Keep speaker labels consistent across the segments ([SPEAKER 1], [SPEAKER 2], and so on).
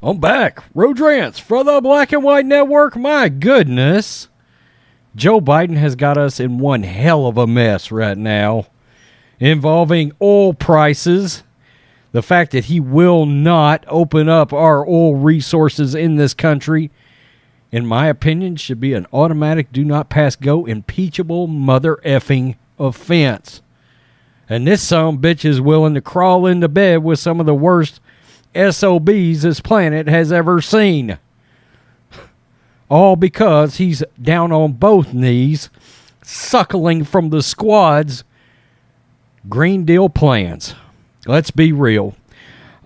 [SPEAKER 1] I'm back. Rodrance for the Black and White Network. My goodness. Joe Biden has got us in one hell of a mess right now involving oil prices. The fact that he will not open up our oil resources in this country, in my opinion, should be an automatic do not pass go impeachable mother effing offense. And this sumbitch is willing to crawl into bed with some of the worst SOBs this planet has ever seen. All because he's down on both knees, suckling from the squad's Green Deal plans. Let's be real.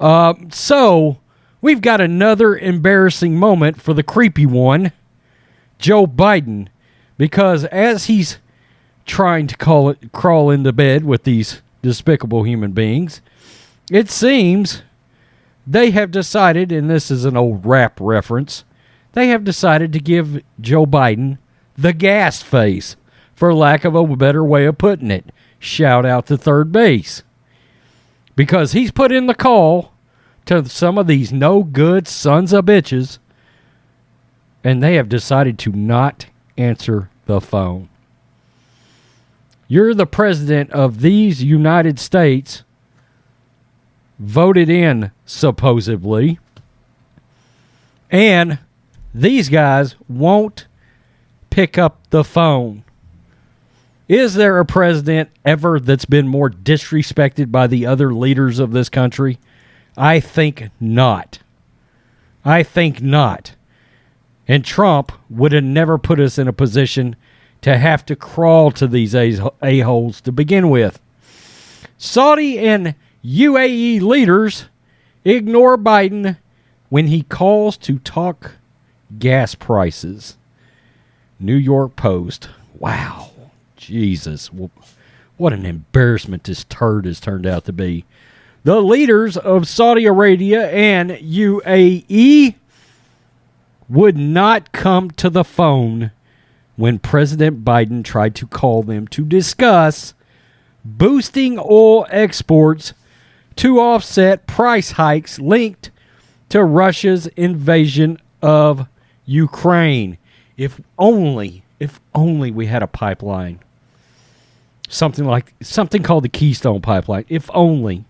[SPEAKER 1] So, we've got another embarrassing moment for the creepy one, Joe Biden, because as he's trying to crawl into bed with these despicable human beings, it seems they have decided, and this is an old rap reference, they have decided to give Joe Biden the gas face, for lack of a better way of putting it. Shout out to third base. Because he's put in the call to some of these no-good sons of bitches, and they have decided to not answer the phone. You're the president of these United States, voted in, supposedly, and these guys won't pick up the phone. Is there a president ever that's been more disrespected by the other leaders of this country? I think not. I think not. And Trump would have never put us in a position to have to crawl to these a-holes to begin with. Saudi and UAE leaders ignore Biden when he calls to talk gas prices. New York Post. Wow. Jesus. What an embarrassment this turd has turned out to be. The leaders of Saudi Arabia and UAE would not come to the phone when President Biden tried to call them to discuss boosting oil exports to offset price hikes linked to Russia's invasion of Ukraine. If only we had a pipeline. Something called the Keystone Pipeline. If only.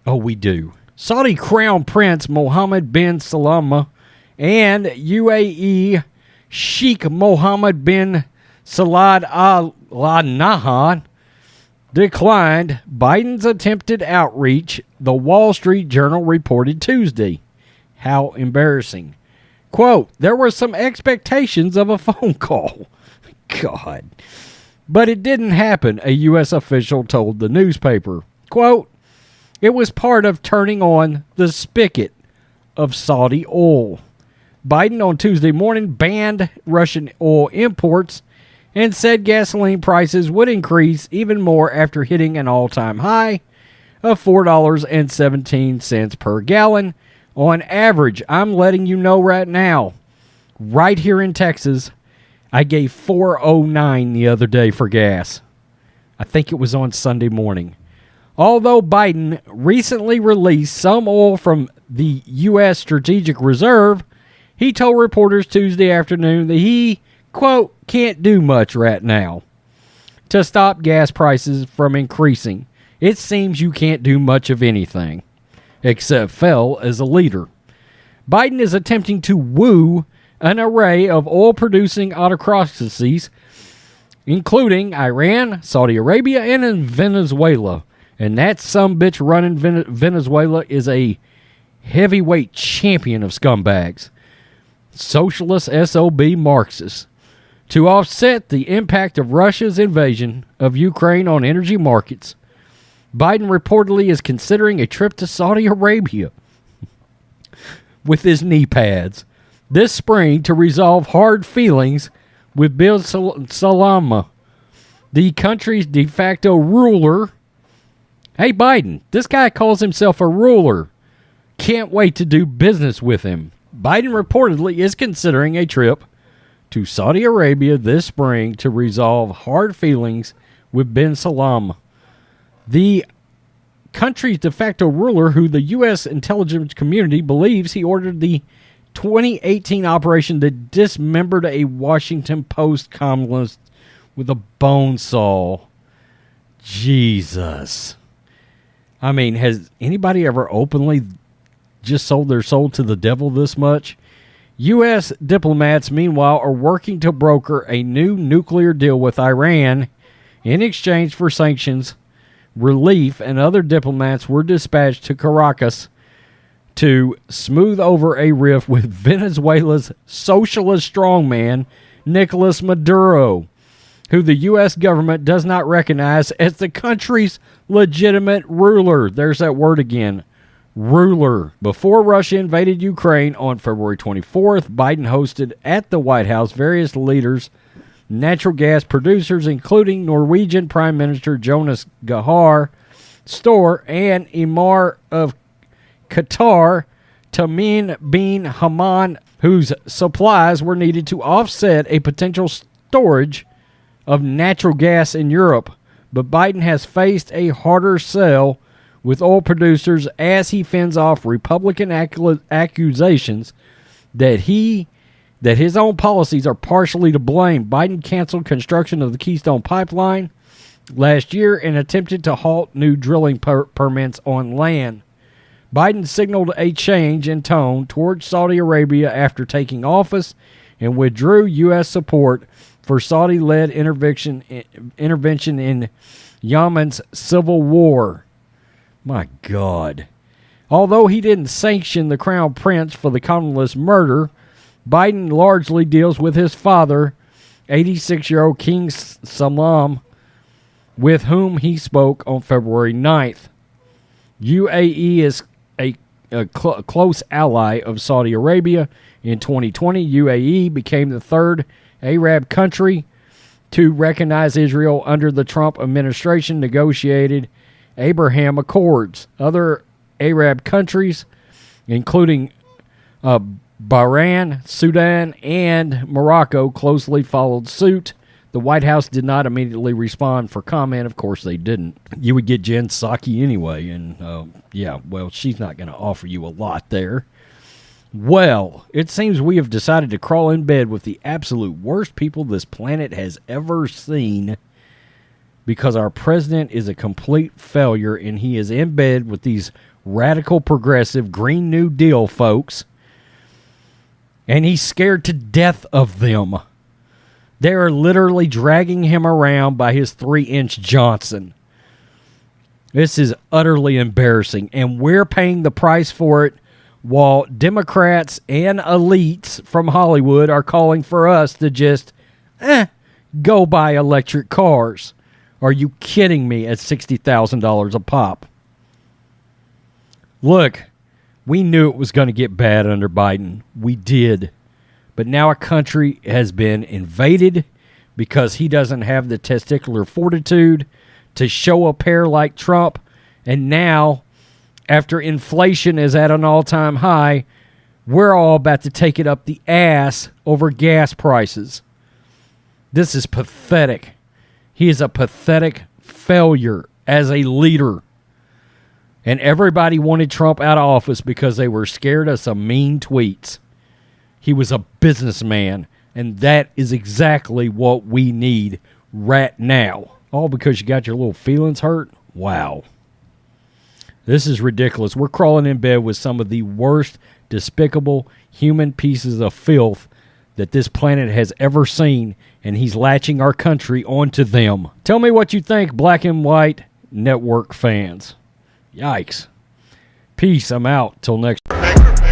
[SPEAKER 1] Oh, we do. Saudi Crown Prince Mohammed bin Salman and UAE Sheikh Mohammed bin Salad Al Nahyan declined Biden's attempted outreach, the Wall Street Journal reported Tuesday. How embarrassing. Quote, there were some expectations of a phone call. God. But it didn't happen, a U.S. official told the newspaper. Quote, it was part of turning on the spigot of Saudi oil. Biden on Tuesday morning banned Russian oil imports and said gasoline prices would increase even more after hitting an all-time high of $4.17 per gallon on average. I'm letting you know right now, right here in Texas, I gave $4.09 the other day for gas. I think it was on Sunday morning. Although Biden recently released some oil from the U.S. Strategic Reserve, he told reporters Tuesday afternoon that he, quote, can't do much right now to stop gas prices from increasing. It seems you can't do much of anything except fail as a leader. Biden is attempting to woo an array of oil-producing autocracies, including Iran, Saudi Arabia, and Venezuela. And that sumbitch running Venezuela is a heavyweight champion of scumbags. Socialist SOB Marxists. To offset the impact of Russia's invasion of Ukraine on energy markets, Biden reportedly is considering a trip to Saudi Arabia with his knee pads this spring to resolve hard feelings with bin Salman, the country's de facto ruler. Hey, Biden, this guy calls himself a ruler. Can't wait to do business with him. Biden reportedly is considering a trip to Saudi Arabia this spring to resolve hard feelings with bin Salman, the country's de facto ruler, who the U.S. intelligence community believes he ordered the 2018 operation that dismembered a Washington Post columnist with a bone saw. Jesus. I mean, has anybody ever openly just sold their soul to the devil this much? U.S. diplomats, meanwhile, are working to broker a new nuclear deal with Iran in exchange for sanctions relief, and other diplomats were dispatched to Caracas to smooth over a rift with Venezuela's socialist strongman, Nicolas Maduro, who the U.S. government does not recognize as the country's legitimate ruler. There's that word again. Ruler. Before Russia invaded Ukraine on February 24th, Biden hosted at the White House various leaders, natural gas producers, including Norwegian Prime Minister Jonas Gahr Store and Emir of Qatar, Tamim bin Hamad, whose supplies were needed to offset a potential storage of natural gas in Europe. But Biden has faced a harder sell with oil producers as he fends off Republican accusations that his own policies are partially to blame. Biden canceled construction of the Keystone pipeline last year and attempted to halt new drilling permits on land. Biden signaled a change in tone towards Saudi Arabia after taking office and withdrew U.S. support for Saudi-led intervention in Yemen's civil war. My God. Although he didn't sanction the crown prince for the columnist's murder, Biden largely deals with his father, 86-year-old King Salman, with whom he spoke on February 9th. UAE is a close ally of Saudi Arabia. In 2020, UAE became the third Arab country to recognize Israel under the Trump administration negotiated Abraham Accords. Other Arab countries, including Bahrain, Sudan, and Morocco, closely followed suit. The White House did not immediately respond for comment. Of course, they didn't. You would get Jen Psaki anyway, and she's not going to offer you a lot there. Well, it seems we have decided to crawl in bed with the absolute worst people this planet has ever seen, because our president is a complete failure, and he is in bed with these radical, progressive, Green New Deal folks, and he's scared to death of them. They are literally dragging him around by his 3-inch Johnson. This is utterly embarrassing, and we're paying the price for it, while Democrats and elites from Hollywood are calling for us to just go buy electric cars. Are you kidding me at $60,000 a pop? Look, we knew it was going to get bad under Biden. We did. But now a country has been invaded because he doesn't have the testicular fortitude to show a pair like Trump. And now, after inflation is at an all-time high, we're all about to take it up the ass over gas prices. This is pathetic. He is a pathetic failure as a leader. And everybody wanted Trump out of office because they were scared of some mean tweets. He was a businessman, and that is exactly what we need right now. All because you got your little feelings hurt? Wow. This is ridiculous. We're crawling in bed with some of the worst, despicable human pieces of filth that this planet has ever seen, and he's latching our country onto them. Tell me what you think, Black and White Network fans. Yikes. Peace. I'm out. Till next time.